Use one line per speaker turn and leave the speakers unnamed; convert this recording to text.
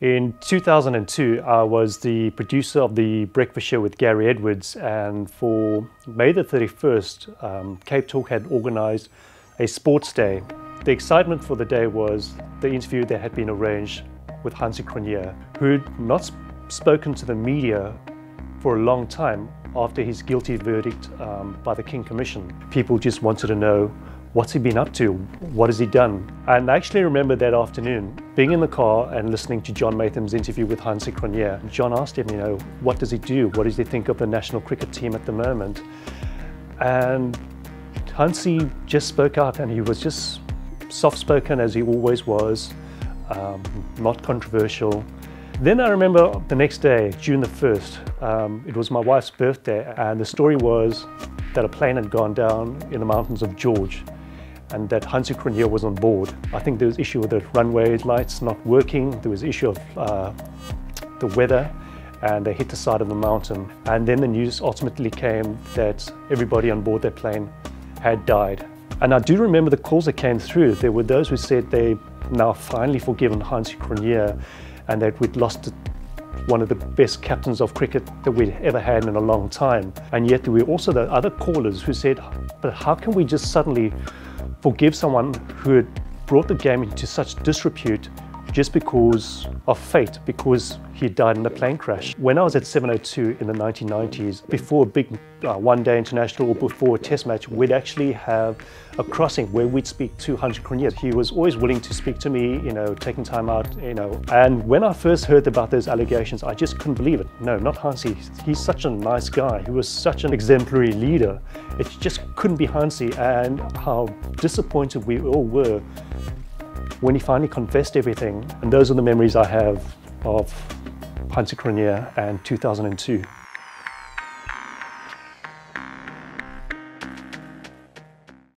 In 2002, I was the producer of the Breakfast Show with Gary Edwards, and for May the 31st, CapeTalk had organized a sports day. The excitement for the day was the interview that had been arranged with Hansie Cronje, who'd not spoken to the media for a long time after his guilty verdict by the King Commission. People just wanted to know, what's he been up to? What has he done? And I actually remember that afternoon being in the car and listening to John Maytham's interview with Hansie Cronje. John asked him, what does he do? What does he think of the national cricket team at the moment? And Hansie just spoke out, and he was just soft-spoken as he always was, not controversial. Then I remember the next day, June the 1st, it was my wife's birthday, and the story was that a plane had gone down in the mountains of George, and that Hansie Cronje was on board. I think there was issue with the runway lights not working, there was issue of the weather, and they hit the side of the mountain. And then the news ultimately came that everybody on board that plane had died. And I do remember the calls that came through. There were those who said they now finally forgiven Hansie Cronje, and that we'd lost one of the best captains of cricket that we'd ever had in a long time. And yet there were also the other callers who said, but how can we just suddenly forgive someone who had brought the game into such disrepute just because of fate, because he died in a plane crash. When I was at 702 in the 1990s, before a big one-day international or before a test match, we'd actually have a crossing where we'd speak to Hansie Cronje. He was always willing to speak to me, taking time out, And when I first heard about those allegations, I just couldn't believe it. No, not Hansie. He's such a nice guy. He was such an exemplary leader. It just couldn't be Hansie, and how disappointed we all were when he finally confessed everything. And those are the memories I have of Hansie Cronje and 2002.